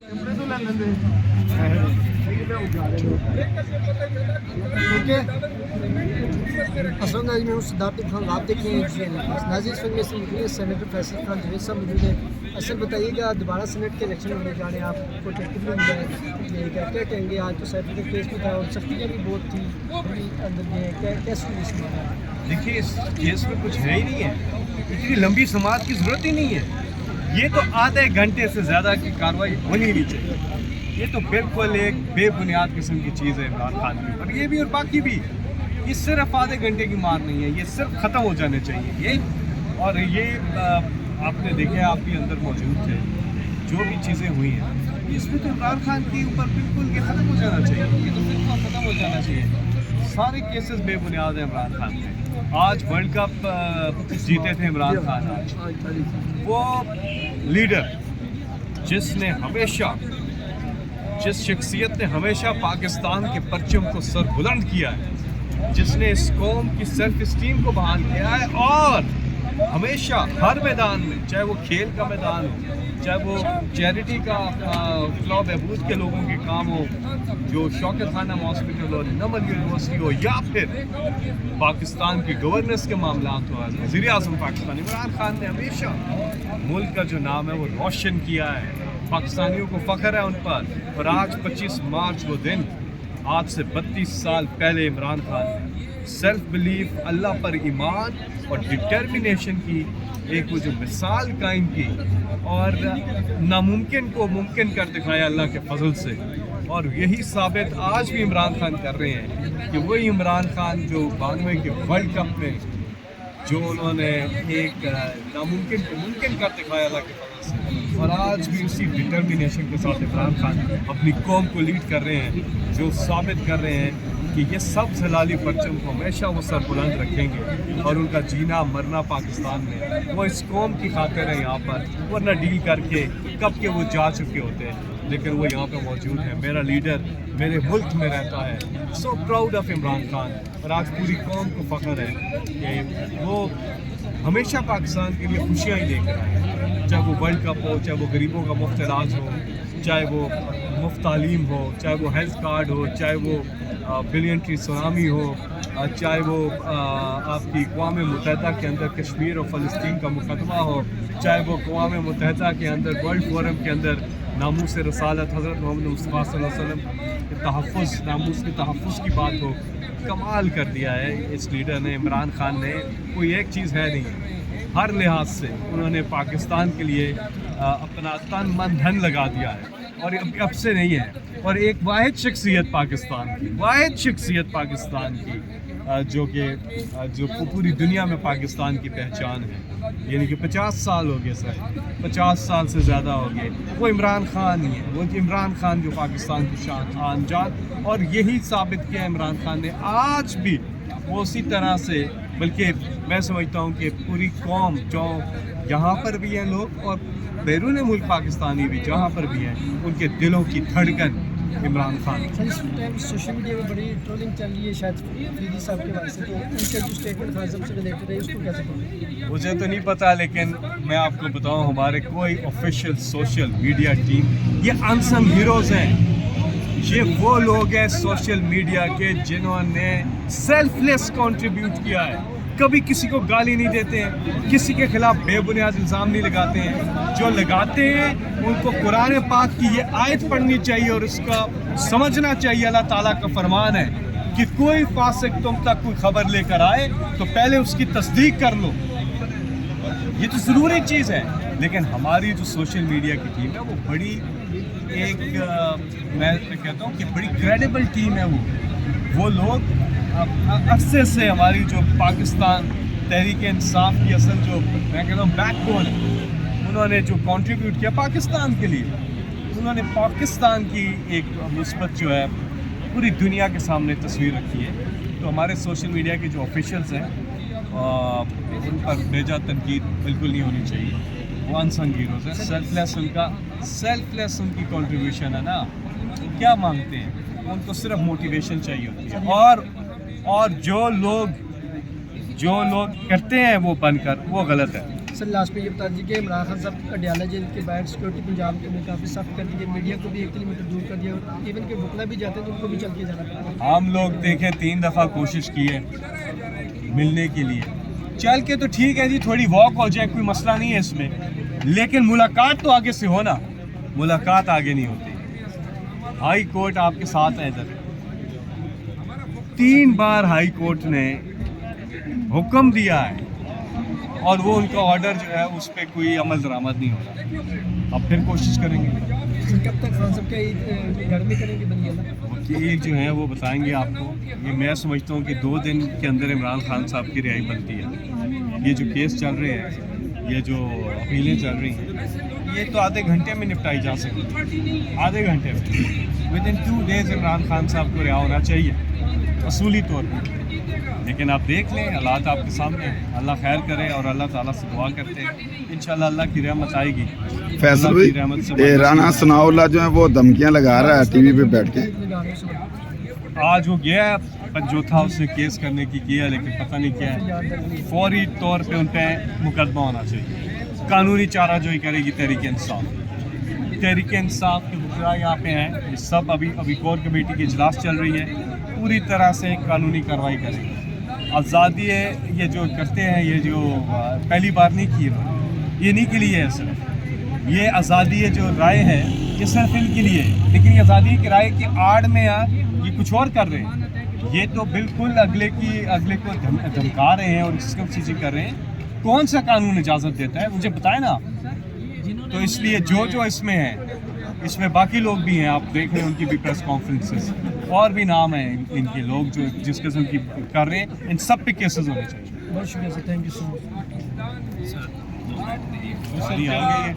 اصل میں صدارت خان آپ دیکھیں ناظرین اس وقت میں سے موجود ہیں سینیٹر فیصل خان جوید صاحب موجود ہیں. اصل بتائیے گا دوبارہ سینٹ کے الیکشن ہونے جا رہے ہیں, آپ کو ٹکٹ مل گیا ہے, کیا کہیں گے؟ آج تو سرٹیفکیٹ کیس بھی تھا اور سختیاں بھی بہت تھی اندر میں, کیسے اس میں؟ دیکھیے اس کیس میں کچھ ہے ہی نہیں ہے, اتنی لمبی سماعت کی ضرورت ہی نہیں ہے. یہ تو آدھے گھنٹے سے زیادہ کی کارروائی ہونی نہیں چاہیے. یہ تو بالکل ایک بے بنیاد قسم کی چیز ہے عمران خان کی, اور یہ بھی اور باقی بھی. یہ صرف آدھے گھنٹے کی مار نہیں ہے, یہ صرف ختم ہو جانے چاہیے یہ. اور یہ آپ نے دیکھا, آپ بھی اندر موجود تھے, جو بھی چیزیں ہوئی ہیں اس میں تو عمران خان کے اوپر بالکل یہ ختم ہو جانا چاہیے. یہ تو بالکل ختم ہو جانا چاہیے. سارے کیسز بے بنیاد ہیں عمران خان کے. آج ورلڈ کپ جیتے تھے عمران خان. آج وہ لیڈر جس شخصیت نے ہمیشہ پاکستان کے پرچم کو سر بلند کیا ہے, جس نے اس قوم کی سیلف اسٹیم کو بحال کیا ہے, اور ہمیشہ ہر میدان میں, چاہے وہ کھیل کا میدان ہو, چاہے وہ چیریٹی کا فلاح بہبود کے لوگوں کے کام ہو, جو شوکت خانم ہاسپٹل ہو, نمل یونیورسٹی ہو, یا پھر پاکستان کی گورننس کے معاملات ہو, وزیر اعظم پاکستان عمران خان نے ہمیشہ ملک کا جو نام ہے وہ روشن کیا ہے. پاکستانیوں کو فخر ہے ان پر. اور آج 25 مارچ وہ دن, آج سے 32 سال پہلے عمران خان نے سیلف بلیف, اللہ پر ایمان اور ڈٹرمنیشن کی ایک وہ جو مثال قائم کی, اور ناممکن کو ممکن کر دکھایا اللہ کے فضل سے. اور یہی ثابت آج بھی عمران خان کر رہے ہیں کہ وہی عمران خان جو 92 کے ورلڈ کپ میں جو انہوں نے ایک ناممکن کو ممکن کر دکھایا اللہ کے فضل سے, اور آج بھی اسی ڈٹرمنیشن کے ساتھ عمران خان اپنی قوم کو لیڈ کر رہے ہیں, جو ثابت کر رہے ہیں کہ یہ سب زلالی پرچم کو ہمیشہ وہ سر بلند رکھیں گے. اور ان کا جینا مرنا پاکستان میں وہ اس قوم کی خاطر ہے یہاں پر, ورنہ ڈیل کر کے کب کے وہ جا چکے ہوتے ہیں, لیکن وہ یہاں پہ موجود ہے. میرا لیڈر میرے ملک میں رہتا ہے. So proud of Imran Khan. اور آج پوری قوم کو فخر ہے کہ وہ ہمیشہ پاکستان کے لیے خوشیاں ہی لے کر آئے, چاہے وہ ورلڈ کپ ہو, چاہے وہ غریبوں کا مفت علاج ہو, چاہے وہ مفت تعلیم ہو, چاہے وہ ہیلتھ کارڈ ہو, چاہے وہ بلین ٹری سونامی ہو, چاہے وہ آپ کی اقوام متحدہ کے اندر کشمیر اور فلسطین کا مقدمہ ہو, چاہے وہ اقوام متحدہ کے اندر ورلڈ فورم کے اندر ناموس رسالت حضرت محمد مصطفیٰ صلی اللہ علیہ وسلم کے تحفظ, ناموس کے تحفظ کی بات ہو. کمال کر دیا ہے اس لیڈر نے, عمران خان نے. کوئی ایک چیز ہے نہیں, ہر لحاظ سے انہوں نے پاکستان کے لیے اپنا تن من دھن لگا دیا ہے, اور اب سے نہیں ہے. اور ایک واحد شخصیت پاکستان کی جو پوری دنیا میں پاکستان کی پہچان ہے, یعنی کہ 50 سال ہو گئے سر, 50 سال سے زیادہ ہو گئے, وہ عمران خان ہی ہے. وہ عمران خان جو پاکستان کی شان آن جان, اور یہی ثابت کیا عمران خان نے آج بھی وہ اسی طرح سے. بلکہ میں سمجھتا ہوں کہ پوری قوم, جو یہاں پر بھی ہیں لوگ اور بیرون ملک پاکستانی بھی جہاں پر بھی ہیں, ان کے دلوں کی دھڑکن عمران خان. اس ٹائم سوشل میڈیا میں بڑی ٹرولنگ چل رہی ہے شاید فریدی صاحب کے بارے سے, تو ان کا جو اسٹیٹمنٹ خاصم سے ریلیٹڈ ہے اس کو کیسے پڑھیں؟ مجھے تو نہیں پتا, لیکن میں آپ کو بتاؤں ہمارے کوئی آفیشیل سوشل میڈیا ٹیم, یہ انسنگ ہیروز ہیں. یہ وہ لوگ ہیں سوشل میڈیا کے جنہوں نے سیلف لیس کنٹریبیوٹ کیا ہے. کبھی کسی کو گالی نہیں دیتے ہیں, کسی کے خلاف بے بنیاد الزام نہیں لگاتے ہیں. جو لگاتے ہیں ان کو قرآن پاک کی یہ آیت پڑھنی چاہیے اور اس کا سمجھنا چاہیے. اللہ تعالیٰ کا فرمان ہے کہ کوئی فاسق تم تک کوئی خبر لے کر آئے تو پہلے اس کی تصدیق کر لو. یہ تو ضروری چیز ہے. لیکن ہماری جو سوشل میڈیا کی ٹیم ہے وہ بڑی ایک میں کہتا ہوں کہ بڑی کریڈیبل ٹیم ہے. وہ لوگ عرصے سے ہماری جو پاکستان تحریک انصاف کی اصل جو میں کہتا ہوں بیک بون ہے, انہوں نے جو کنٹریبیوٹ کیا پاکستان کے لیے, انہوں نے پاکستان کی ایک مثبت جو ہے پوری دنیا کے سامنے تصویر رکھی ہے. تو ہمارے سوشل میڈیا کے جو آفیشلز ہیں ان پر بیجا تنقید بالکل نہیں ہونی چاہیے. وہ انسنگ ہیروز ہیں. سیلف لیس ان کی کنٹریبیوشن ہے نا. کیا مانگتے ہیں ان کو؟ صرف موٹیویشن چاہیے ہوتی ہے. اور جو لوگ کرتے ہیں وہ بن کر, وہ غلط ہے. سر لاسٹ میں یہ بتا دیجیے کہ عمران خان صاحب اڈیالہ جیل کے باہر سیکورٹی پنجاب نے کافی سخت کر دی ہے, میڈیا کو بھی 1 کلومیٹر دور کر دیا, اور ایون کہ رکنا بھی جاتے ہیں تو ان کو بھی چل کے جانا پڑتا ہے. ہم لوگ دیکھیں 3 دفعہ کوشش کی ہے ملنے کے لیے, چل کے تو ٹھیک ہے جی, تھوڑی واک ہو جائے, کوئی مسئلہ نہیں ہے اس میں, لیکن ملاقات تو آگے سے ہونا, ملاقات آگے نہیں ہوتی. ہائی کورٹ آپ کے ساتھ ہے ادھر, 3 بار ہائی کورٹ نے حکم دیا ہے اور وہ ان کا آرڈر جو ہے اس پہ کوئی عمل درآمد نہیں ہو رہا. اب پھر کوشش کریں گے. کب تک خان صاحب کا گھر میں کریں گے بنیادہ؟ یہ جو ہے وہ بتائیں گے آپ کو. یہ میں سمجھتا ہوں کہ 2 دن کے اندر عمران خان صاحب کی رہائی بنتی ہے. یہ جو کیس چل رہے ہیں, یہ جو اپیلیں چل رہی ہیں, یہ تو آدھے گھنٹے میں نپٹائی جا سکتی, آدھے گھنٹے میں. With in 2 days Imran Khan صاحب کو رہا ہونا چاہیے اصولی طور پر. لیکن آپ دیکھ لیں, حالات آپ کے سامنے ہیں. اللہ خیر کرے اور اللہ تعالیٰ سے دعا کرتے ہیں, انشاءاللہ اللہ کی رحمت آئے گی. فیصل اللہ کی رحمت سے بھائی, رانا ثناء اللہ جو ہے وہ دھمکیاں لگا رہا ہے ٹی وی پہ بیٹھ کے. آج وہ گیا ہے پنجوتھا, اس نے کیس کرنے کی کیا, لیکن پتہ نہیں کیا ہے. فوری طور پہ ان پہ مقدمہ ہونا چاہیے. قانونی چارہ جوئی کرے گی تحریک انصاف. تحریک انصاف کے وکلاء یہاں پہ ہیں, یہ سب ابھی کور کمیٹی کی اجلاس چل رہی ہے, پوری طرح سے قانونی کارروائی کریں گے. آزادی ہے یہ جو کرتے ہیں, یہ جو پہلی بار نہیں کی ہے, یہ نہیں کے لیے ہے صرف. یہ آزادی ہے جو رائے ہے یہ صرف ان کے لیے ہے, لیکن یہ آزادی کی رائے کی آڑ میں یہ کچھ اور کر رہے ہیں. یہ تو بالکل اگلے کو دھمکا رہے ہیں اور سسٹم چیزیں کر رہے ہیں. کون سا قانون اجازت دیتا ہے مجھے بتائیں نا. تو اس لیے جو اس میں ہے, اس میں باقی لوگ بھی ہیں, آپ دیکھ رہے ہیں ان کی بھی پریس کانفرنسز, اور بھی نام ہیں ان کے لوگ جو جس قسم کی کر رہے ہیں. ان سب پہ کیسز ہونے چاہیے. بہت شکریہ سر, تھینک یو سو مچ. آ گئی ہے.